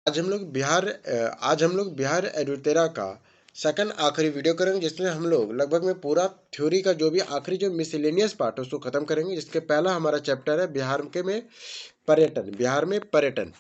आज हम लोग बिहार एडुटेरा का सेकंड आखिरी वीडियो करेंगे, जिसमें हम लोग लगभग में पूरा थ्योरी का जो भी आखिरी जो मिसलेनियस पार्ट है उसको खत्म करेंगे। जिसके पहला हमारा चैप्टर है बिहार में पर्यटन।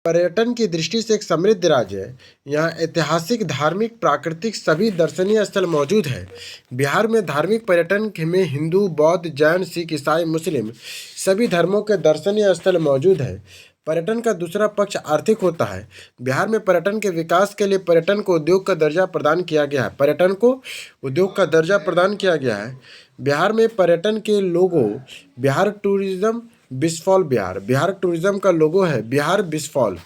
पर्यटन की दृष्टि से एक समृद्ध राज्य है। यहाँ ऐतिहासिक, धार्मिक, प्राकृतिक सभी दर्शनीय स्थल मौजूद है। बिहार में धार्मिक पर्यटन में हिंदू, बौद्ध, जैन, सिख, ईसाई, मुस्लिम सभी धर्मों के दर्शनीय स्थल मौजूद है। पर्यटन का दूसरा पक्ष आर्थिक होता है। बिहार में पर्यटन के विकास के लिए पर्यटन को उद्योग का दर्जा प्रदान किया गया है। पर्यटन को उद्योग का दर्जा प्रदान किया गया है। बिहार में पर्यटन के लोगो बिहार टूरिज्म बिस्फॉल बिहार टूरिज्म का लोगो है बिहार बिस्फॉल।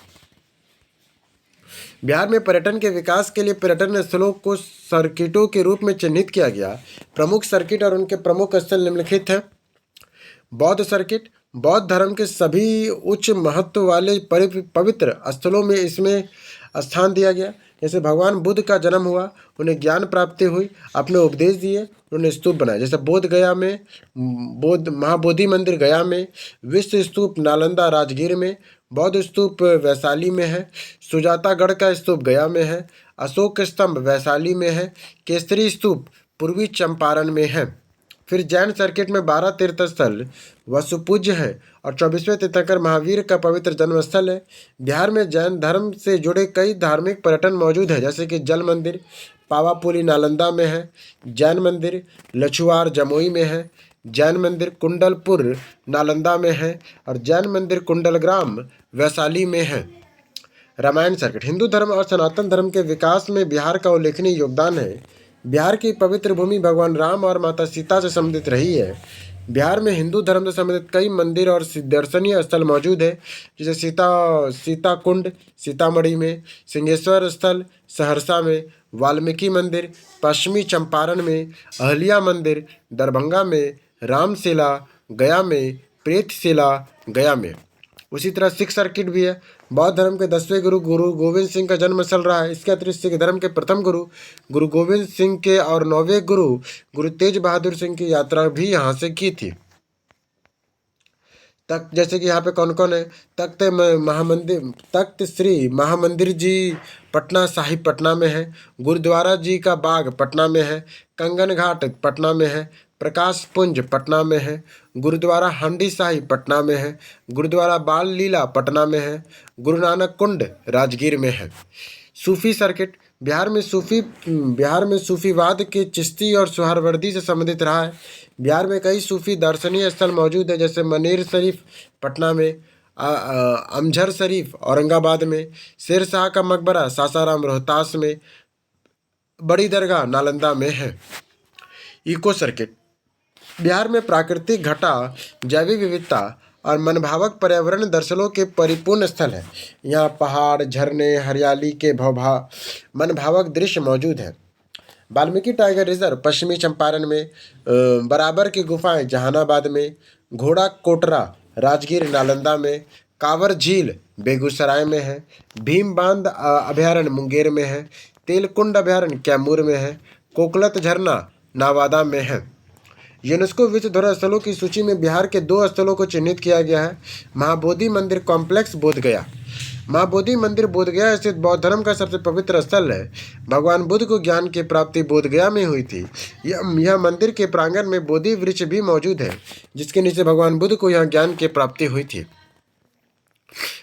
बिहार में पर्यटन के विकास के लिए पर्यटन स्थलों को सर्किटों के रूप में चिन्हित किया गया। प्रमुख सर्किट और उनके प्रमुख स्थल निम्नलिखित हैं। बौद्ध सर्किट, बौद्ध धर्म के सभी उच्च महत्व वाले पवित्र स्थलों में इसमें स्थान दिया गया। जैसे भगवान बुद्ध का जन्म हुआ, उन्हें ज्ञान प्राप्ति हुई, अपने उपदेश दिए, उन्होंने स्तूप बनाए। जैसे बोध गया में महाबोधि मंदिर गया में, विश्व स्तूप नालंदा राजगीर में, बौद्ध स्तूप वैशाली में है, सुजातागढ़ का स्तूप गया में है, अशोक स्तंभ वैशाली में है, केसरी स्तूप पूर्वी चंपारण में है। फिर जैन सर्किट में 12 तीर्थ स्थल वसुपूज्य है और 24वें तीर्थंकर महावीर का पवित्र जन्मस्थल है। बिहार में जैन धर्म से जुड़े कई धार्मिक पर्यटन मौजूद है, जैसे कि जल मंदिर पावापुरी नालंदा में है, जैन मंदिर लछुआर जमुई में है, जैन मंदिर कुंडलपुर नालंदा में है और जैन मंदिर कुंडलग्राम वैशाली में है। रामायण सर्किट, हिंदू धर्म और सनातन धर्म के विकास में बिहार का उल्लेखनीय योगदान है। बिहार की पवित्र भूमि भगवान राम और माता सीता से संबंधित रही है। बिहार में हिंदू धर्म से संबंधित कई मंदिर और दर्शनीय स्थल मौजूद है, जैसे सीता कुंड सीतामढ़ी में, सिंहेश्वर स्थल सहरसा में, वाल्मीकि मंदिर पश्चिमी चंपारण में, अहल्या मंदिर दरभंगा में, रामशिला गया में, प्रेतशिला गया में। उसी तरह सिख सर्किट भी है। बौद्ध धर्म के 10वें गुरु गोविंद सिंह का जन्म स्थल रहा है। इसके अतिरिक्त सिख धर्म के प्रथम गुरु गोविंद सिंह के और 9वें गुरु तेज बहादुर सिंह की यात्रा भी यहाँ से की थी। तख्त, जैसे कि यहाँ पे कौन कौन है, तख्त श्री महामंदिर जी पटना साहिब पटना में है, गुरुद्वारा जी का बाग पटना में है, कंगन घाट पटना में है, प्रकाश पुंज पटना में है, गुरुद्वारा हंडी साहिब पटना में है, गुरुद्वारा बाल लीला पटना में है, गुरु नानक कुंड राजगीर में है। सूफी सर्किट, बिहार में सूफीवाद के चिश्ती और सुहरावर्दी से संबंधित रहा है। बिहार में कई सूफी दर्शनीय स्थल मौजूद है, जैसे मनेर शरीफ पटना में, अमझर शरीफ औरंगाबाद में, शेर शाह का मकबरा सासाराम रोहतास में, बड़ी दरगाह नालंदा में है। इको सर्किट, बिहार में प्राकृतिक घटा, जैविक विविधता और मनभावक पर्यावरण दर्शनों के परिपूर्ण स्थल है। यहाँ पहाड़, झरने, हरियाली के मनभावक दृश्य मौजूद है। वाल्मीकि टाइगर रिजर्व पश्चिमी चंपारण में, बराबर की गुफाएं जहानाबाद में, घोड़ा कोटरा राजगीर नालंदा में, कांवर झील बेगूसराय में है, भीम बांध अभयारण्य मुंगेर में है, तेलकुंड अभयारण्य कैमूर में है, कोकलत झरना नवादा में है। यूनेस्को विश्व धरोहर स्थलों की सूची में बिहार के 2 स्थलों को चिन्हित किया गया है। महाबोधि मंदिर कॉम्प्लेक्स बोधगया, महाबोधि मंदिर बोधगया स्थित बौद्ध धर्म का सबसे पवित्र स्थल है। भगवान बुद्ध को ज्ञान की प्राप्ति बोधगया में हुई थी। यह मंदिर के प्रांगण में बोधि वृक्ष भी मौजूद है, जिसके नीचे भगवान बुद्ध को यहाँ ज्ञान की प्राप्ति हुई थी।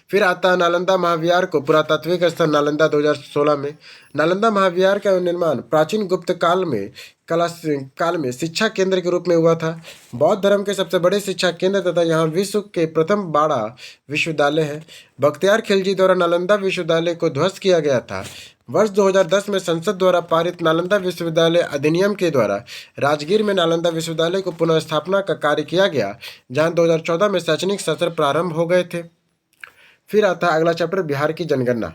फिर आता है नालंदा महाविहार को पुरातात्विक स्थल नालंदा 2016 में। नालंदा महाविहार का निर्माण प्राचीन गुप्त काल में शिक्षा केंद्र के रूप में हुआ था। बौद्ध धर्म के सबसे बड़े शिक्षा केंद्र तथा यहाँ विश्व के प्रथम बड़ा विश्वविद्यालय है। बख्तियार खिलजी द्वारा नालंदा विश्वविद्यालय को ध्वस्त किया गया था। वर्ष 2010 में संसद द्वारा पारित नालंदा विश्वविद्यालय अधिनियम के द्वारा राजगीर में नालंदा विश्वविद्यालय को पुनः स्थापना का कार्य किया गया, जहाँ 2014 में शैक्षणिक सत्र प्रारंभ हो गए थे। फिर आता है अगला चैप्टर, बिहार की जनगणना।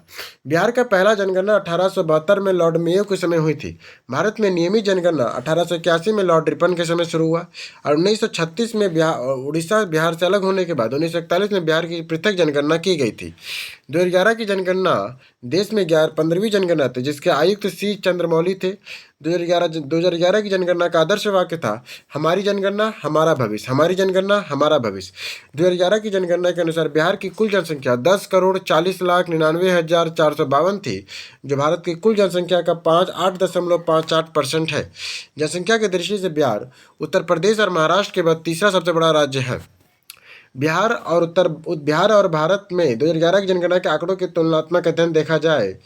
बिहार का पहला जनगणना 1872 में लॉर्ड मेयो के समय हुई थी। भारत में नियमित जनगणना 1881 में लॉर्ड रिपन के समय शुरू हुआ और 1936 में उड़ीसा बिहार से अलग होने के बाद 1941 में बिहार की पृथक जनगणना की गई थी। 2011 की जनगणना देश में 15वीं जनगणना थी, जिसके आयुक्त सी चंद्रमौली थे। 2011 की जनगणना का आदर्श वाक्य था, हमारी जनगणना हमारा भविष्य, हमारी जनगणना हमारा भविष्य। 2011 की जनगणना के अनुसार बिहार की कुल जनसंख्या 10,40,99,452 थी, जो भारत की कुल जनसंख्या का 8.58% है। जनसंख्या की दृष्टि से बिहार उत्तर प्रदेश और महाराष्ट्र के बाद तीसरा सबसे बड़ा राज्य है। बिहार और भारत में 2011 की जनगणना के आंकड़ों के तुलनात्मक अध्ययन देखा जाए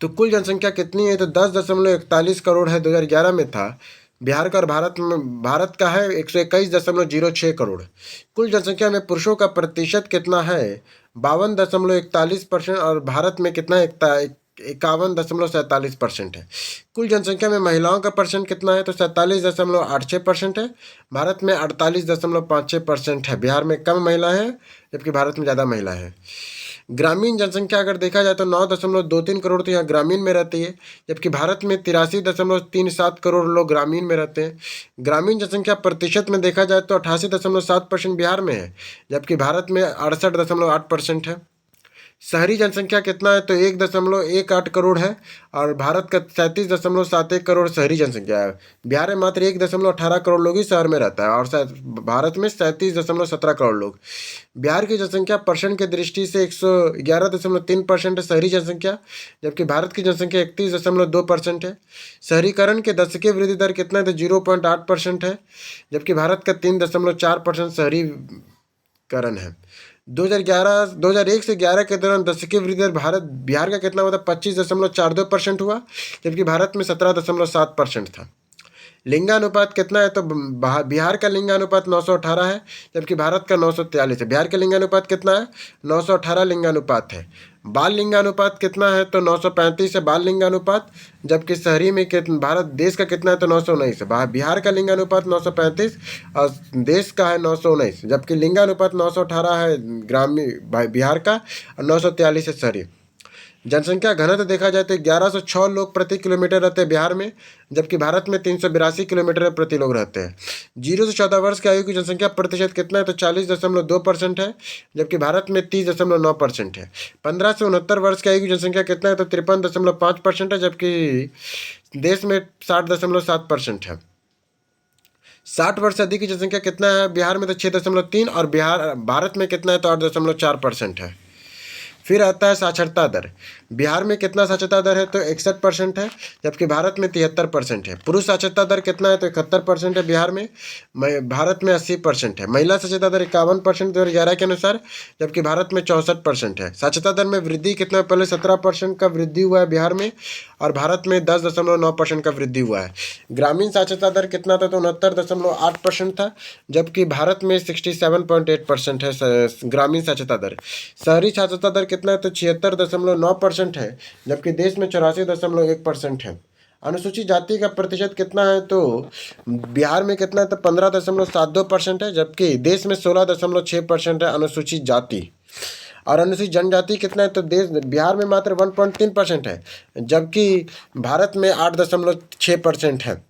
तो कुल जनसंख्या कितनी है, तो 10.41 करोड़ है 2011 में था बिहार का, और भारत का है 121.06 करोड़। कुल जनसंख्या में पुरुषों का प्रतिशत कितना है, 52.41%, और भारत में कितना है, 51.47% है। कुल जनसंख्या में महिलाओं का परसेंट कितना है, तो 47.86% है, भारत में 48.56% है। बिहार में कम महिला है जबकि भारत में ज़्यादा महिला है। ग्रामीण जनसंख्या अगर देखा जाए तो 9.23 करोड़ तो यहाँ ग्रामीण में रहती है, जबकि भारत में 83.37 करोड़ लोग ग्रामीण में रहते हैं। ग्रामीण जनसंख्या प्रतिशत में देखा जाए तो 88.7% बिहार में है, जबकि भारत में 68.8% है। शहरी जनसंख्या कितना है, तो 1.18 करोड़ है, और भारत का 37.71 करोड़ शहरी जनसंख्या है। बिहार में मात्र 1.18 करोड़ लोग ही शहर में रहता है, और भारत में 37.17 करोड़ लोग। बिहार की जनसंख्या परसेंट की दृष्टि से 111.3% है शहरी जनसंख्या, जबकि भारत की जनसंख्या 31.2% है। शहरीकरण के दशकीय वृद्धि दर कितना है, तो 0.8% है, जबकि भारत का 3.4% शहरीकरण है। 2001 से 11 के दौरान दशकीय वृद्धि दर बिहार का कितना हुआ था, 25.42% हुआ, जबकि भारत में 17.7% था। लिंगानुपात कितना है, तो बिहार का लिंगानुपात 918 है, जबकि भारत का 943 है। बिहार का लिंगानुपात कितना है, 918 लिंगानुपात है। बाल लिंगानुपात कितना है, तो 935 है बाल लिंगानुपात, जबकि शहरी में भारत देश का कितना है, तो 919 है। बिहार का लिंगानुपात 935 और देश का है 919, जबकि लिंगानुपात 918 है ग्रामीण बिहार का और 943 है शहरी। जनसंख्या घनत्व देखा जाए तो 1106 लोग प्रति किलोमीटर रहते हैं बिहार में, जबकि भारत में 382 किलोमीटर प्रति लोग रहते हैं। 0 से 14 वर्ष की आयु की जनसंख्या प्रतिशत कितना है, तो 40.2% है, जबकि भारत में 30.9% है। 15 से 69 वर्ष की आयु की जनसंख्या कितना है, तो 53.5% है, जबकि देश में 60.7% है। 60 वर्ष से अधिक की जनसंख्या कितना है बिहार में, तो 6.3, और भारत में कितना है, तो 8.4% है। फिर आता है साक्षरता दर। बिहार में कितना साक्षरता दर है, तो 61% है, जबकि भारत में 73% है। पुरुष साक्षरता दर कितना है, तो 71% है बिहार में, भारत में 80% है। महिला साक्षरता दर 51% 2011 के अनुसार, जबकि भारत में 64% है। साक्षरता दर में वृद्धि कितना, पहले 17% का वृद्धि हुआ है बिहार में, और भारत में 10.9% का वृद्धि हुआ है। ग्रामीण साक्षरता दर कितना था, तो 69.8% था, जबकि भारत में 67.8% है ग्रामीण साक्षरता दर। शहरी साक्षरता दर कितना है, तो 76.9% है, जबकि देश में 84.1% है। अनुसूचित जाति का प्रतिशत कितना है, तो बिहार में कितना है, तो 15.72% है, जबकि देश में 16.6% है अनुसूचित जाति। और अनुसूचित जनजाति कितना है, तो बिहार में मात्र 1.3% है, जबकि भारत में 8.6% है।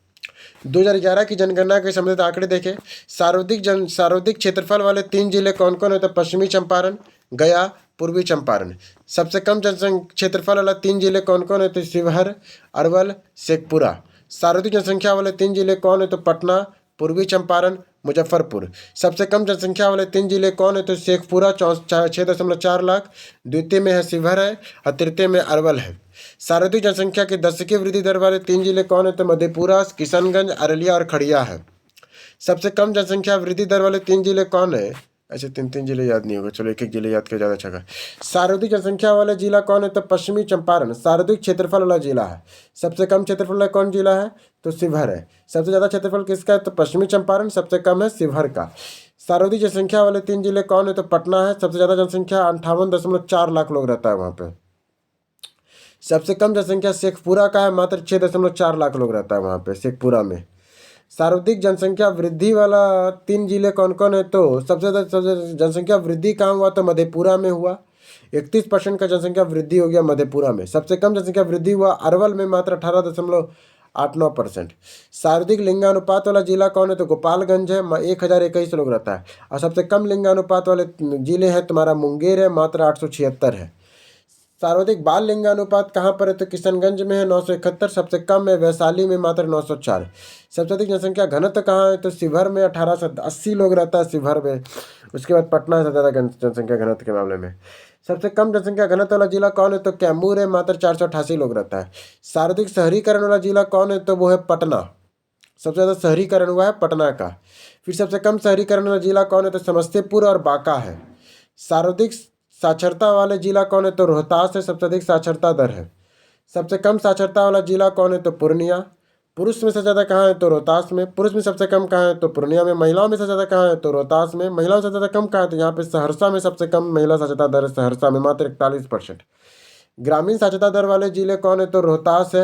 2011 की जनगणना के संबंधित आंकड़े देखें। सर्वाधिक क्षेत्रफल वाले 3 जिले कौन कौन है, तो पश्चिमी चंपारण, गया, पूर्वी चंपारण। सबसे कम क्षेत्रफल वाला 3 जिले कौन कौन है, तो शिवहर, अरवल, शेखपुरा। सर्वाधिक जनसंख्या वाले 3 जिले कौन है, तो पटना, पूर्वी चंपारण, मुजफ्फरपुर। सबसे कम जनसंख्या वाले 3 जिले कौन है, तो शेखपुरा 6.4 लाख, द्वितीय में है शिवहर है, और तृतीय में अरवल है। सर्वाधिक जनसंख्या की दशकीय वृद्धि दर वाले 3 जिले कौन है, तो मधेपुरा, किशनगंज, अररिया और खड़िया है। सबसे कम जनसंख्या वृद्धि दर वाले 3 जिले कौन है, ऐसे 3 जिले याद नहीं होगा, चलो एक जिले याद किया ज़्यादा अच्छा है। सर्वाधिक जनसंख्या वाला जिला कौन है, तो पश्चिमी चंपारण सर्वाधिक क्षेत्रफल वाला जिला है। सबसे कम क्षेत्रफल वाला कौन जिला है, तो शिवहर है। सबसे ज़्यादा क्षेत्रफल किसका है, तो पश्चिमी चंपारण, सबसे कम है शिवहर का। सर्वाधिक जनसंख्या वाले 3 जिले कौन है, तो पटना है। सबसे ज़्यादा जनसंख्या 58.4 लाख लोग रहता है वहाँ पे। सबसे कम जनसंख्या शेखपुरा का है, मात्र 6.4 लाख लोग रहता है वहाँ पे शेखपुरा में। सर्वाधिक जनसंख्या वृद्धि वाला 3 जिले कौन कौन है, तो सबसे ज़्यादा जनसंख्या वृद्धि कहाँ हुआ, तो मधेपुरा में हुआ। 31% का जनसंख्या वृद्धि हो गया मधेपुरा में। सबसे कम जनसंख्या वृद्धि हुआ अरवल में, मात्र 8-9%। सर्वाधिक लिंगानुपात वाला जिला कौन है? तो गोपालगंज है, 1021 लोग रहता है। और सबसे कम लिंगानुपात वाले जिले हैं तुम्हारा मुंगेर है, मात्र 876 है। सर्वाधिक बाल लिंगानुपात कहाँ पर है? तो किशनगंज में है, 971। सबसे कम है वैशाली में, मात्र 904। सबसे अधिक जनसंख्या घनत्व कहाँ है? तो शिवहर में 1880 लोग रहता है शिवहर में। उसके बाद पटना से ज़्यादा जनसंख्या घनत्व के मामले में। सबसे कम जनसंख्या घनत्व वाला जिला कौन है? तो कैमूर है, मात्र 488 लोग रहता है। सर्वाधिक शहरीकरण वाला जिला कौन है? तो वो है पटना। सबसे ज़्यादा शहरीकरण हुआ है पटना का। फिर सबसे कम शहरीकरण वाला जिला कौन है? तो समस्तीपुर और बांका है। सर्वाधिक साक्षरता वाले जिला कौन है? तो रोहतास है, सबसे अधिक साक्षरता दर है। सबसे कम साक्षरता वाला जिला कौन है? तो पूर्णिया। पुरुष में सबसे ज़्यादा कहाँ है? तो रोहतास में। पुरुष में सबसे कम कहाँ है? तो पूर्णिया में। महिलाओं में सबसे ज़्यादा कहाँ है? तो रोहतास में। महिलाओं से ज़्यादा कम कहाँ है? तो यहाँ पे सहरसा में सबसे कम महिला साक्षरता दर है, सहरसा में मात्र 41%। ग्रामीण साक्षरता दर वाले जिले कौन है? तो रोहतास है।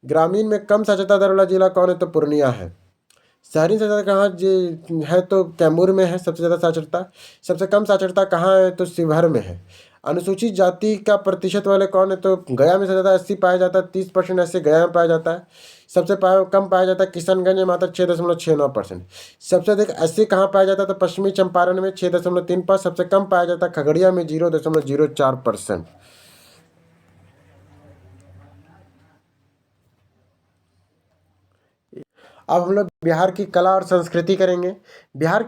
ग्रामीण में कम साक्षरता दर वाला जिला कौन है? तो पूर्णिया है। शहरी साक्षरता कहाँ है? तो कैमूर में है सबसे ज़्यादा साक्षरता। सबसे कम साक्षरता कहाँ है? तो शिवहर में है। अनुसूचित जाति का प्रतिशत वाले कौन है? तो गया में सबसे ज़्यादा 80 पाया जाता है, 30% ऐसे गया में पाया जाता है। सबसे कम पाया जाता है किशनगंज में, मात्र 6.69%। सबसे अधिक ऐसे कहाँ पाया जाता है? तो पश्चिमी चंपारण में 6.35। सबसे कम पाया जाता है खगड़िया में 0.04%। अब हम लोग बिहार की कला और संस्कृति करेंगे। बिहार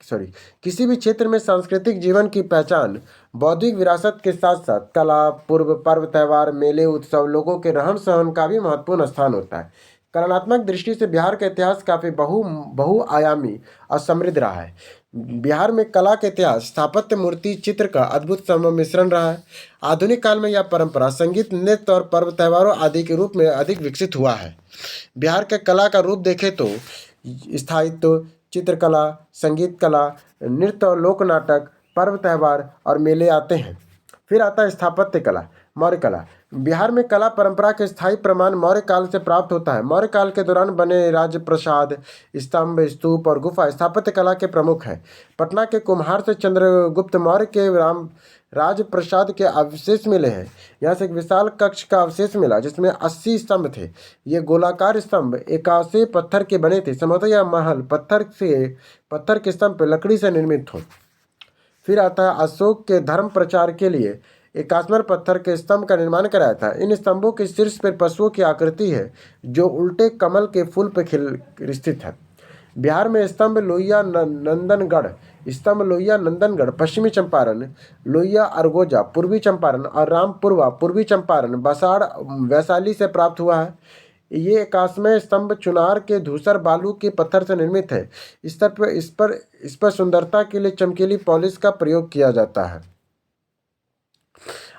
सॉरी किसी भी क्षेत्र में सांस्कृतिक जीवन की पहचान बौद्धिक विरासत के साथ साथ कला, पूर्व, पर्व, त्योहार, मेले, उत्सव, लोगों के रहन सहन का भी महत्वपूर्ण स्थान होता है। कलात्मक दृष्टि से बिहार का इतिहास काफ़ी बहुआयामी और समृद्ध रहा है। बिहार में कला का इतिहास स्थापत्य, मूर्ति, चित्र का अद्भुत सम्मिश्रण रहा है। आधुनिक काल में यह परंपरा संगीत, नृत्य और पर्व त्योहारों आदि के रूप में अधिक विकसित हुआ है। बिहार के कला का रूप देखें तो स्थायित्व, चित्रकला, संगीत कला, नृत्य और लोक नाटक, पर्व त्योहार और मेले आते हैं। फिर आता है स्थापत्य कला, मौर्य कला। बिहार में कला परंपरा के स्थायी प्रमाण मौर्य काल से प्राप्त होता है। मौर्य काल के दौरान बने राजप्रसाद, स्तंभ, स्तूप और गुफा स्थापत्य कला के प्रमुख हैं। पटना के कुम्हार से चंद्रगुप्त मौर्य के राजप्रसाद के अवशेष मिले हैं। यहाँ से एक विशाल कक्ष का अवशेष मिला जिसमें 80 स्तंभ थे। ये गोलाकार स्तंभ एकासे पत्थर के बने थे। संभवतः यह महल पत्थर के स्तंभ पर लकड़ी से निर्मित हो। फिर आता है अशोक के धर्म प्रचार के लिए एकास्मर पत्थर के स्तंभ का निर्माण कराया था। इन स्तंभों के शीर्ष पर पशुओं की आकृति है जो उल्टे कमल के फूल पर स्थित है। बिहार में स्तंभ लोहिया नंदनगढ़ पश्चिमी चंपारण, लोहिया अरगोजा पूर्वी चंपारण और रामपुरवा पूर्वी चंपारण बसाड़ वैशाली से प्राप्त हुआ है। ये एकास्मय स्तंभ चुनार के धूसर बालू के पत्थर से निर्मित है। इस पर सुंदरता के लिए चमकीली पॉलिश का प्रयोग किया जाता है।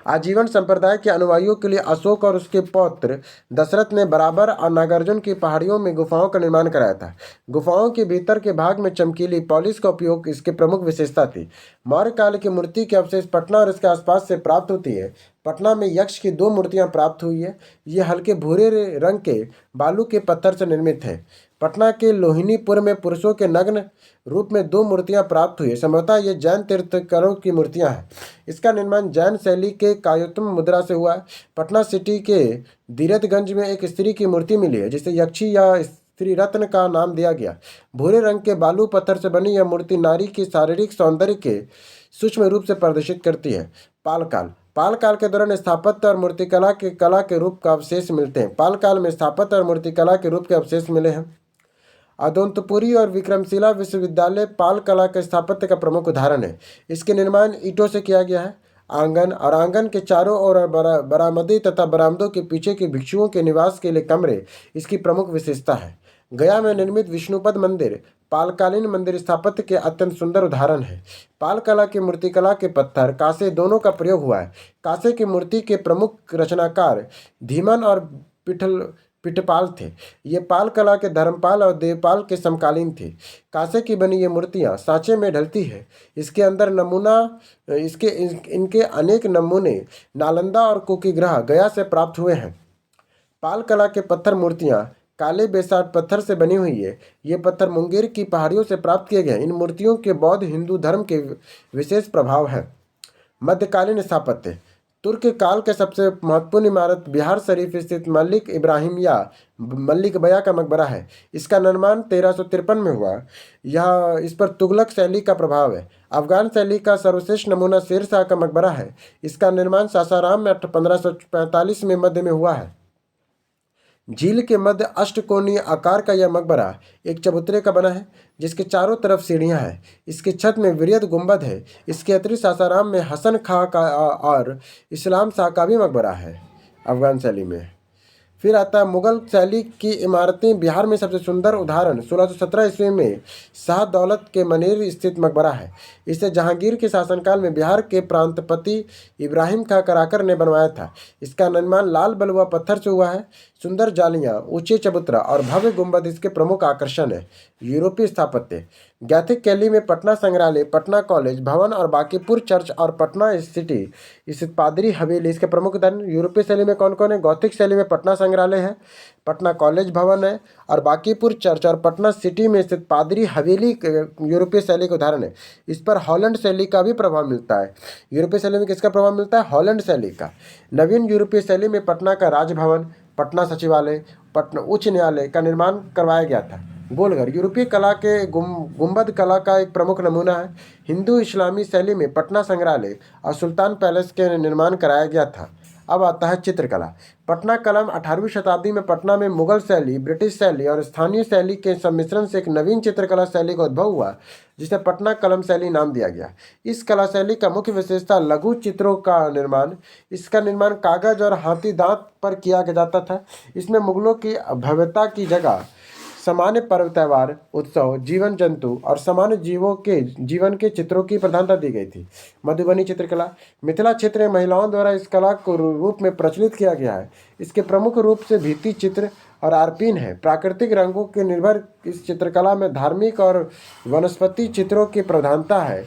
आजीवन संप्रदाय के अनुयायियों के लिए अशोक और उसके पौत्र दशरथ ने बराबर और नागार्जुन की पहाड़ियों में गुफाओं का निर्माण कराया था। गुफाओं के भीतर के भाग में चमकीली पॉलिश का उपयोग इसके प्रमुख विशेषता थी। मौर्य काल की मूर्ति के अवशेष पटना और इसके आसपास से प्राप्त होती है। पटना में यक्ष की 2 मूर्तियां प्राप्त हुई है। ये हल्के भूरे रंग के बालू के पत्थर से निर्मित है। पटना के लोहिनीपुर में पुरुषों के नग्न रूप में 2 मूर्तियां प्राप्त हुई है। संभवतः ये जैन तीर्थंकरों की मूर्तियां हैं। इसका निर्माण जैन शैली के कायोत्तम मुद्रा से हुआ है। पटना सिटी के दीरथगंज में एक स्त्री की मूर्ति मिली है जिसे यक्षी या स्त्री रत्न का नाम दिया गया। भूरे रंग के बालू पत्थर से बनी यह मूर्ति नारी की शारीरिक सौंदर्य के सूक्ष्म रूप से प्रदर्शित करती है। पाल काल के दौरान स्थापत्य और मूर्तिकला के रूप का अवशेष मिलते हैं। पाल काल में स्थापत्य और मूर्तिकला के रूप के अवशेष मिले हैं। अदोन्तपुरी और विक्रमशिला विश्वविद्यालय पाल कला के स्थापत्य का प्रमुख उदाहरण है। इसके निर्माण ईंटों से किया गया है। आंगन के चारों ओर बरामदे तथा बरामदों के पीछे के भिक्षुओं के निवास के लिए कमरे इसकी प्रमुख विशेषता है। गया में निर्मित विष्णुपद मंदिर पालकालीन मंदिर स्थापत्य के अत्यंत सुंदर उदाहरण है। पाल कला के मूर्तिकला के पत्थर कांसे दोनों का प्रयोग हुआ है। कांसे की मूर्ति के प्रमुख रचनाकार धीमन और पिठपाल थे। ये पाल कला के धर्मपाल और देवपाल के समकालीन थे। कांसे की बनी ये मूर्तियाँ सांचे में ढलती है। इसके अंदर इनके अनेक नमूने नालंदा और कुकीगृह गया से प्राप्त हुए हैं। पाल कला के पत्थर मूर्तियाँ काले बेसाट पत्थर से बनी हुई है। ये पत्थर मुंगेर की पहाड़ियों से प्राप्त किए गए। इन मूर्तियों के बौद्ध हिंदू धर्म के विशेष प्रभाव है। मध्यकालीन स्थापत्य तुर्क काल के सबसे महत्वपूर्ण इमारत बिहार शरीफ स्थित मलिक इब्राहिम या मलिक बया का मकबरा है। इसका निर्माण 1353 में हुआ। यह इस पर तुगलक शैली का प्रभाव है। अफगान शैली का सर्वश्रेष्ठ नमूना शेर शाह का मकबरा है। इसका निर्माण सासाराम में 1545 में मध्य में हुआ है। झील के मध्य अष्टकोणीय आकार का यह मकबरा एक चबूतरे का बना है, जिसके चारों तरफ सीढ़ियां हैं। इसकी छत में वृहद गुंबद है। इसके अतिरिक्त सासाराम में हसन खां का और इस्लाम शाह का भी मकबरा है अफगान शैली में। फिर आता है मुगल शैली की इमारतें। बिहार में सबसे सुंदर उदाहरण 1617 ईस्वी में शाह दौलत के मनेर स्थित मकबरा है। इसे जहांगीर के शासनकाल में बिहार के प्रांतपति इब्राहिम खां कराकर ने बनवाया था। इसका निर्माण लाल बलुआ पत्थर से हुआ है। सुंदर जालियां, ऊंचे चबूतरा और भव्य गुंबद इसके प्रमुख आकर्षण है। यूरोपीय स्थापत्य। गैथिक शैली में पटना संग्रहालय, पटना कॉलेज भवन और बांकीपुर चर्च और पटना सिटी स्थित पादरी हवेली इसके प्रमुख उदाहरण। यूरोपीय शैली में कौन कौन है? गौथिक शैली में पटना संग्रहालय है, पटना कॉलेज भवन है और बांकीपुर चर्च और पटना सिटी में स्थित पादरी हवेली यूरोपीय शैली का उदाहरण है। इस पर हॉलैंड शैली का भी प्रभाव मिलता है। यूरोपीय शैली में किसका प्रभाव मिलता है? हॉलैंड शैली का। नवीन यूरोपीय शैली में पटना का राजभवन, पटना सचिवालय, पटना उच्च न्यायालय का निर्माण करवाया गया था। गोलघर यूरोपीय कला के गुंबद कला का एक प्रमुख नमूना है। हिंदू इस्लामी शैली में पटना संग्रहालय और सुल्तान पैलेस के निर्माण कराया गया था। अब आता है चित्रकला। पटना कलम 18वीं शताब्दी में पटना में मुगल शैली, ब्रिटिश शैली और स्थानीय शैली के सम्मिश्रण से एक नवीन चित्रकला शैली का उद्भव हुआ, जिसे पटना कलम शैली नाम दिया गया। इस कला शैली का मुख्य विशेषता लघु चित्रों का निर्माण। इसका निर्माण कागज और हाथी दांत पर किया जाता था। इसमें मुगलों की भव्यता की जगह सामान्य पर्व, त्योहार, उत्सव, जीवन जंतु और सामान्य जीवों के जीवन के चित्रों की प्रधानता दी गई थी। मधुबनी चित्रकला। मिथिला क्षेत्र में महिलाओं द्वारा इस कला को रूप में प्रचलित किया गया है। इसके प्रमुख रूप से भित्ति चित्र और आर्पीन है। प्राकृतिक रंगों के निर्भर इस चित्रकला में धार्मिक और वनस्पति चित्रों की प्रधानता है।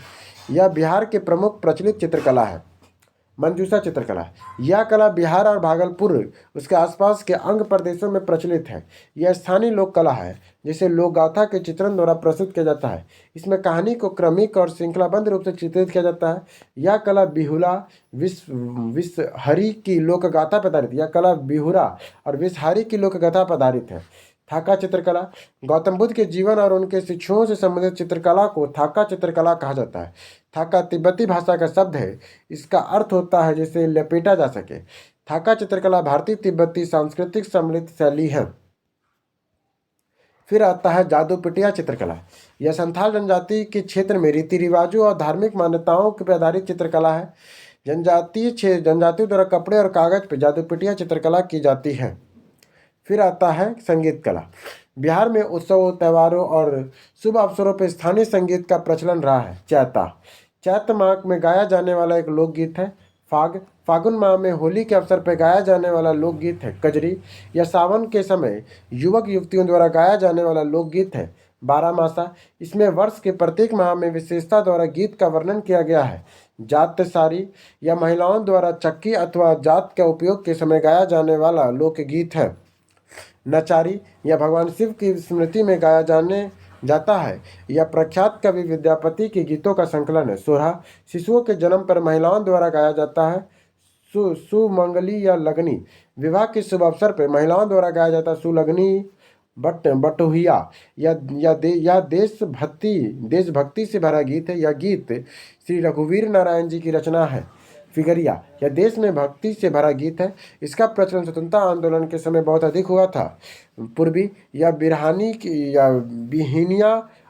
यह बिहार के प्रमुख प्रचलित चित्रकला है। मंजूषा चित्रकला। यह कला बिहार और भागलपुर उसके आसपास के अंग प्रदेशों में प्रचलित है। यह स्थानीय लोक कला है, जिसे लोक गाथा के चित्रण द्वारा प्रस्तुत किया जाता है। इसमें कहानी को क्रमिक और श्रृंखलाबद्ध रूप से चित्रित किया जाता है। यह कला बिहुला विषहरी की लोक गाथा पर आधारित यह कला बिहुरा और विषहरी की लोक गाथा पर आधारित है। थाका चित्रकला। गौतम बुद्ध के जीवन और उनके शिक्षाओं से संबंधित चित्रकला को थाका चित्रकला कहा जाता है। थाका तिब्बती भाषा का शब्द है। इसका अर्थ होता है जिसे लपेटा जा सके। थाका चित्रकला भारतीय तिब्बती सांस्कृतिक सम्मिलित शैली है। फिर आता है जादूपिटिया चित्रकला। यह संथाल जनजाति के क्षेत्र में रीति रिवाजों और धार्मिक मान्यताओं पर आधारित चित्रकला है। जनजातियों द्वारा कपड़े और कागज पर जादूपिटिया चित्रकला की जाती है। फिर आता है संगीत कला। बिहार में उत्सवों, त्योहारों और शुभ अवसरों पर स्थानीय संगीत का प्रचलन रहा है। चैत्र माह में गाया जाने वाला एक लोकगीत है फागुन माह में होली के अवसर पर गाया जाने वाला लोकगीत है कजरी। यह सावन के समय युवक युवतियों द्वारा गाया जाने वाला लोकगीत है बारामासा। इसमें वर्ष के प्रत्येक माह में विशेषता द्वारा गीत का वर्णन किया गया है। जात सारी यह महिलाओं द्वारा चक्की अथवा जात का उपयोग के समय गाया जाने वाला लोकगीत है। नचारी यह भगवान शिव की स्मृति में गाया जाता है। यह प्रख्यात कवि विद्यापति के गीतों का संकलन है। सोरहा शिशुओं के जन्म पर महिलाओं द्वारा गाया जाता है। सुमंगली या लगनी विवाह के शुभ अवसर पर महिलाओं द्वारा गाया जाता है। सुलगनी बटोहिया यह देशभक्ति से भरा गीत है। यह गीत श्री रघुवीर नारायण जी की रचना है। फिगरिया यह देश में भक्ति से भरा गीत है। इसका प्रचलन स्वतंत्रता आंदोलन के समय बहुत अधिक हुआ था। पूर्वी या बिरहानी या बिहिनिया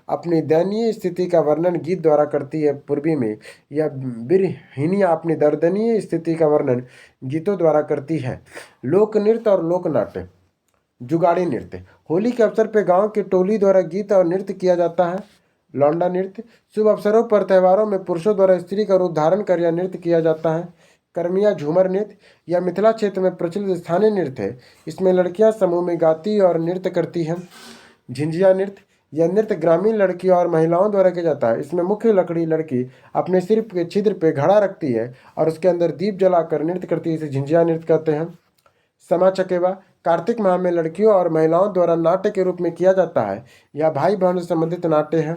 अपनी दयनीय स्थिति का वर्णन गीत द्वारा करती है। पूर्वी में यह बिरहिनिया अपनी दर्दनीय स्थिति का वर्णन गीतों द्वारा करती है। लोक नृत्य और लोक नाट्य। जुगाड़ी नृत्य होली के अवसर पर गांव की टोली द्वारा गीत और नृत्य किया जाता है। लौंडा नृत्य शुभ अवसरों पर त्योहारों में पुरुषों द्वारा स्त्री का रूप धारण कर यह नृत्य किया जाता है। कर्मिया झूमर नृत्य यह मिथिला क्षेत्र में प्रचलित स्थानीय नृत्य है। इसमें लड़कियां समूह में गाती और नृत्य करती हैं। झिंझिया नृत्य यह नृत्य ग्रामीण लड़कियों और महिलाओं द्वारा किया जाता है। इसमें मुख्य लड़की अपने सिर के छिद्र पे घड़ा रखती है और उसके अंदर दीप जलाकर नृत्य करती है। इसे झिंझिया नृत्य कहते हैं। समा चकेवा कार्तिक माह में लड़कियों और महिलाओं द्वारा नाट्य के रूप में किया जाता है। यह भाई बहन से संबंधित नाट्य है।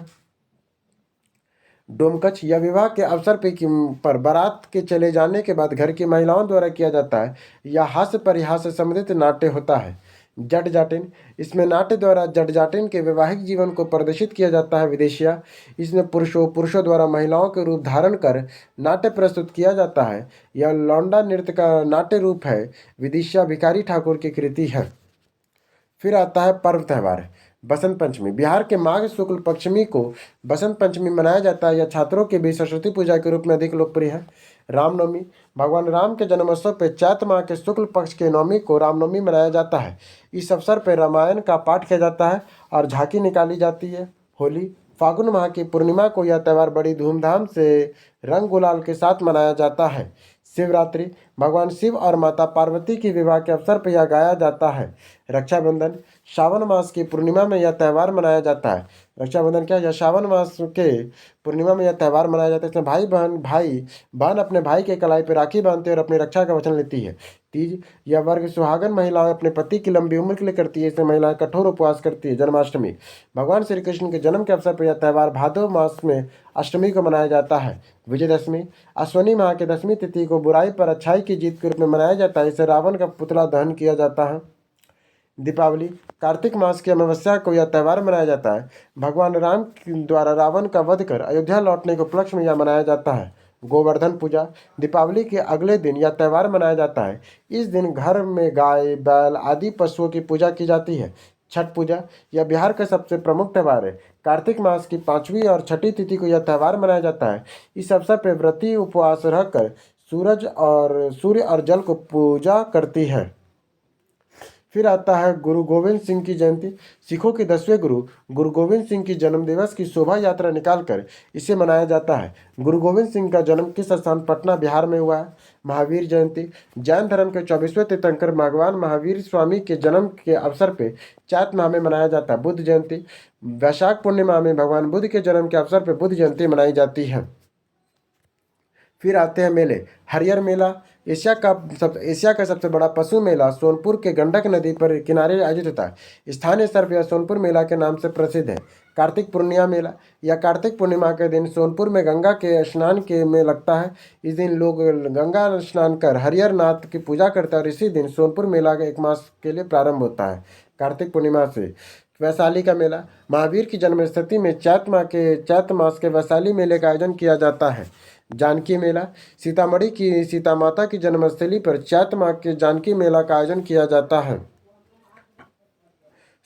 डोमकच या विवाह के अवसर पर बारात के चले जाने के बाद घर की महिलाओं द्वारा किया जाता है या हास्य परिहास से संबंधित नाट्य होता है। जट जाटिन, इसमें नाट्य द्वारा जट जाटिन के वैवाहिक जीवन को प्रदर्शित किया जाता है। विदेशिया, इसमें पुरुषों द्वारा महिलाओं के रूप धारण कर नाट्य प्रस्तुत किया जाता है। यह लौंडा नृत्य का नाट्य रूप है। विदिशा भिखारी ठाकुर की कृति है। फिर आता है पर्व त्यौहार। बसंत पंचमी, बिहार के माघ शुक्ल पंचमी को बसंत पंचमी मनाया जाता है। यह छात्रों के बीच सरस्वती पूजा के रूप में अधिक लोकप्रिय है। रामनवमी, भगवान राम के जन्मोत्सव पर चैत्र माह के शुक्ल पक्ष के नवमी को रामनवमी मनाया जाता है। इस अवसर पर रामायण का पाठ किया जाता है और झांकी निकाली जाती है। होली, फागुन माह की पूर्णिमा को यह त्यौहार बड़ी धूमधाम से रंग गुलाल के साथ मनाया जाता है। शिवरात्रि, भगवान शिव और माता पार्वती के विवाह के अवसर पर यह गाया जाता है। रक्षाबंधन, श्रावण मास की पूर्णिमा में यह त्यौहार मनाया जाता है। रक्षाबंधन क्या है? श्रावण मास के पूर्णिमा में यह त्यौहार मनाया जाता है। इसमें भाई बहन अपने भाई के कलाई पर राखी बांधते हैं और अपनी रक्षा का वचन लेती है। तीज, यह वर्ग सुहागन महिलाएं अपने पति की लंबी उम्र के लिए करती है। इसमें महिलाएं कठोर उपवास करती है। जन्माष्टमी, भगवान श्री कृष्ण के जन्म के अवसर पर यह त्यौहार भादव मास में अष्टमी को मनाया जाता है। विजयदशमी, अश्विनी माह की दशमी तिथि को बुराई पर अच्छाई की जीत के रूप में मनाया जाता है। इसे रावण का पुतला दहन किया जाता है। दीपावली, कार्तिक मास की अमावस्या को यह त्यौहार मनाया जाता है। भगवान राम द्वारा रावण का वध कर अयोध्या लौटने के उपलक्ष्य में यह मनाया जाता है। गोवर्धन पूजा, दीपावली के अगले दिन यह त्यौहार मनाया जाता है। इस दिन घर में गाय बैल आदि पशुओं की पूजा की जाती है। छठ पूजा, यह बिहार का सबसे प्रमुख त्यौहार है। कार्तिक मास की 5वीं और 6ठी तिथि को यह त्यौहार मनाया जाता है। इस अवसर पर व्रती उपवास रहकर सूर्य और जल को पूजा करती है। फिर आता है गुरु गोविंद सिंह की जयंती। सिखों के 10वें गुरु गोविंद सिंह की जन्म दिवस की शोभा यात्रा निकालकर इसे मनाया जाता है। गुरु गोविंद सिंह का जन्म किस स्थान? पटना, बिहार में हुआ है। महावीर जयंती, जैन धर्म के 24वें तीर्थंकर भगवान महावीर स्वामी के जन्म के अवसर पर चैत्र माह में मनाया जाता है। बुद्ध जयंती, वैशाख पूर्णिमा में भगवान बुद्ध के जन्म के अवसर पर बुद्ध जयंती मनाई जाती है। फिर आते हैं मेले। हरियर मेला, एशिया का सबसे बड़ा पशु मेला सोनपुर के गंडक नदी पर किनारे आयोजित होता है। स्थानीय स्तर पर यह सोनपुर मेला के नाम से प्रसिद्ध है। कार्तिक पूर्णिमा मेला, यह कार्तिक पूर्णिमा के दिन सोनपुर में गंगा के स्नान के में लगता है। इस दिन लोग गंगा स्नान कर हरियर नाथ की पूजा करते हैं और इसी दिन सोनपुर मेला का 1 मास के लिए प्रारंभ होता है। कार्तिक पूर्णिमा से वैशाली का मेला, महावीर की जन्मस्थली में चैत्र मास के वैशाली मेले का आयोजन किया जाता है। जानकी मेला, सीतामढ़ी की सीता माता की जन्मस्थली पर चैत्र माह के जानकी मेला का आयोजन किया जाता है।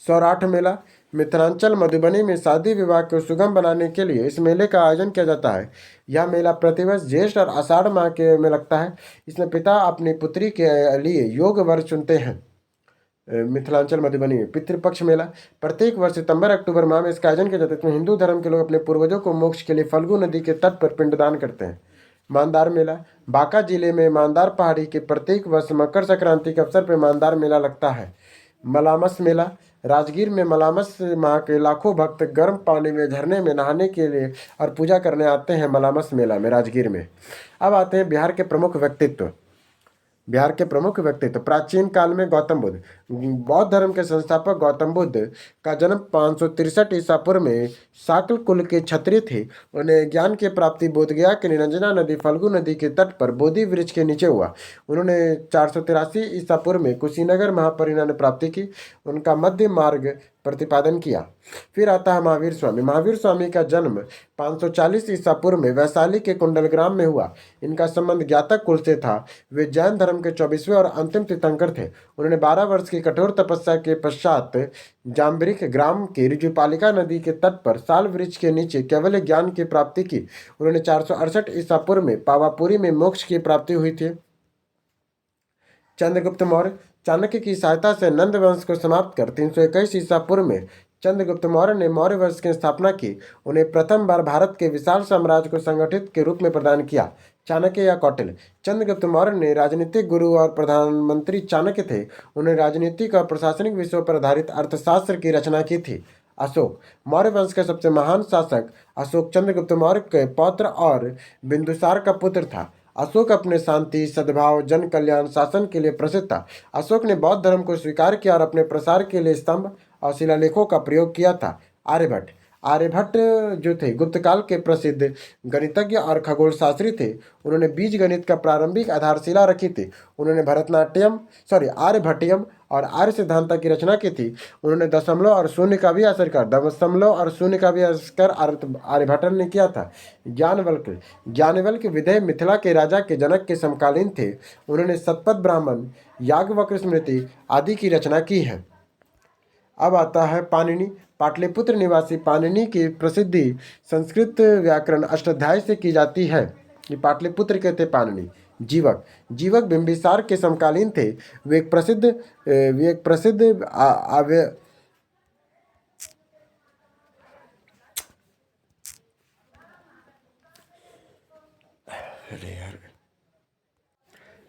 सौराठ मेला, मिथिलांचल मधुबनी में शादी विवाह को सुगम बनाने के लिए इस मेले का आयोजन किया जाता है। यह मेला प्रतिवर्ष ज्येष्ठ और आषाढ़ माह के में लगता है। इसमें पिता अपनी पुत्री के लिए योग्य वर चुनते हैं। मिथिलांचल मधुबनी में पितृपक्ष मेला, प्रत्येक वर्ष सितंबर अक्टूबर माह में इसका आयोजन किया जाता है। इसमें हिंदू धर्म के लोग अपने पूर्वजों को मोक्ष के लिए फल्गु नदी के तट पर पिंडदान करते हैं। मानदार मेला, बांका जिले में मानदार पहाड़ी के प्रत्येक वर्ष मकर संक्रांति के अवसर पर मानदार मेला लगता है। मलामस मेला, राजगीर में मलामस माह के लाखों भक्त गर्म पानी में झरने में नहाने के लिए और पूजा करने आते हैं मलामस मेला में राजगीर में। अब आते हैं बिहार के प्रमुख व्यक्तित्व। प्राचीन काल में गौतम बुद्ध, बौद्ध धर्म के संस्थापक गौतम बुद्ध का जन्म 563 ईसा पूर्व में शाक्य कुल के क्षत्रिय थे। उन्हें ज्ञान की प्राप्ति बोधगया के निरंजना नदी फल्गु नदी के तट पर बोधि वृक्ष के नीचे हुआ। उन्होंने 483 ईसा पूर्व में कुशीनगर महापरिनिर्वाण प्राप्ति की। उनका मध्य मार्ग प्रतिपादन किया। फिर आता है महावीर स्वामी का जन्म 540 ईसा पूर्व में वैशाली के कुंडलग्राम में हुआ। इनका संबंध ज्ञातक कुल से था। वे जैन धर्म के 24वें और अंतिम तीर्थंकर थे। उन्होंने 12 वर्ष की कठोर तपस्या के पश्चात जाम्बरिक ग्राम की ऋजुपालिका नदी के तट पर साल वृक्ष के नीचे केवल ज्ञान की प्राप्ति की। उन्होंने 468 ईसा पूर्व में पावापुरी में मोक्ष की प्राप्ति हुई थी। चंद्रगुप्त मौर्य, चाणक्य की सहायता से नंद वंश को समाप्त कर 321 ईसा पूर्व में चंद्रगुप्त मौर्य ने मौर्य वंश की स्थापना की। उन्हें प्रथम बार भारत के विशाल साम्राज्य को संगठित के रूप में प्रदान किया। चाणक्य या कौटिल्य, चंद्रगुप्त मौर्य ने राजनीतिक गुरु और प्रधानमंत्री चाणक्य थे। उन्हें राजनीतिक और प्रशासनिक विषयों पर आधारित अर्थशास्त्र की रचना की थी। अशोक, मौर्य वंश के सबसे महान शासक अशोक चंद्रगुप्त मौर्य के पौत्र और बिंदुसार का पुत्र था। अशोक अपने शांति, सद्भाव, जन कल्याण शासन के लिए प्रसिद्ध था। अशोक ने बौद्ध धर्म को स्वीकार किया और अपने प्रसार के लिए स्तंभ और शिलालेखों का प्रयोग किया था। आर्यभट्ट जो थे गुप्त काल के प्रसिद्ध गणितज्ञ और खगोल शास्त्री थे। उन्होंने बीज गणित का प्रारंभिक आधारशिला रखी थी। उन्होंने आर्यभट्टियम और आर्य सिद्धांत की रचना की थी। उन्होंने दशमलव और शून्य का भी आविष्कार आर्यभट्ट ने किया था। ज्ञानवल्क्य विदेह मिथिला के राजा के जनक के समकालीन थे। उन्होंने शतपथ ब्राह्मण, याज्ञवल्क्य स्मृति आदि की रचना की है। अब आता है पाणिनि। पाटलिपुत्र निवासी पाणिनि की प्रसिद्धि संस्कृत व्याकरण अष्टाध्यायी से की जाती है। ये पाटलिपुत्र के थे पाणिनि। जीवक बिंबिसार के समकालीन थे। वे एक प्रसिद्ध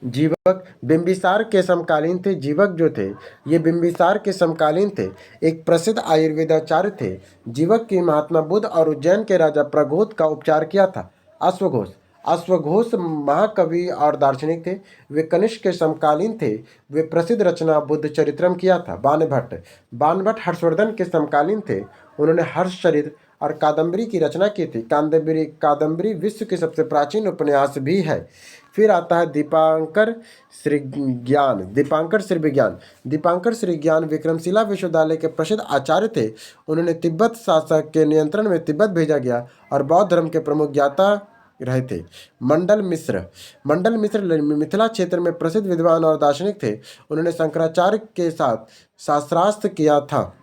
जीवक बिंबिसार के समकालीन थे। जीवक जो थे ये बिंबिसार के समकालीन थे, एक प्रसिद्ध आयुर्वेदाचार्य थे। जीवक की महात्मा बुद्ध और उज्जैन के राजा प्रघोत का उपचार किया था। अश्वघोष महाकवि और दार्शनिक थे। वे कनिष्क के समकालीन थे। वे प्रसिद्ध रचना बुद्ध चरित्रम किया था। बाणभट्ट हर्षवर्धन के समकालीन थे। उन्होंने हर्षचरित और कादम्बरी की रचना की थी। कादम्बरी विश्व की सबसे प्राचीन उपन्यास भी है। फिर आता है दीपांकर श्रीज्ञान विक्रमशिला विश्वविद्यालय के प्रसिद्ध आचार्य थे। उन्होंने तिब्बत शासक के नियंत्रण में तिब्बत भेजा गया और बौद्ध धर्म के प्रमुख ज्ञाता रहे थे। मंडल मिश्र मिथिला क्षेत्र में प्रसिद्ध विद्वान और दार्शनिक थे। उन्होंने शंकराचार्य के साथ शास्त्रार्थ किया था।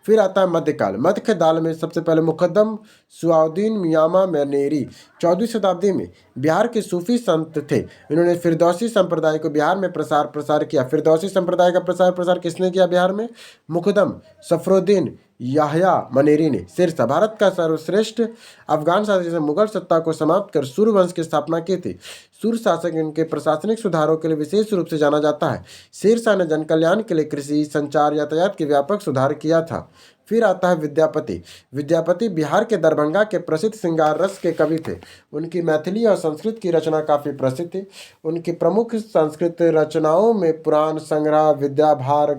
फिर आता है मध्यकाल में सबसे पहले मुकद्दम सुआउद्दीन मियामा मनेरी 14वीं शताब्दी में बिहार के सूफी संत थे। इन्होंने फिरदौसी संप्रदाय को बिहार में प्रसार किया। फिरदौसी संप्रदाय का प्रसार किसने किया बिहार में? मुकद्दम सफरुद्दीन याह्या मनेरी ने। सिरसा भारत का सर्वश्रेष्ठ अफगान शासक मुगल सत्ता को समाप्त कर सूर्य वंश की स्थापना की थी। सूर्य शासक इनके प्रशासनिक सुधारों के लिए विशेष रूप से जाना जाता है। शेरशाह ने जन कल्याण के लिए कृषि, संचार, यातायात के व्यापक सुधार किया था। फिर आता है विद्यापति बिहार के दरभंगा के प्रसिद्ध श्रृंगार रस के कवि थे। उनकी मैथिली और संस्कृत की रचना काफ़ी प्रसिद्ध थी। उनकी प्रमुख संस्कृत रचनाओं में पुराण संग्रह, विद्याभार,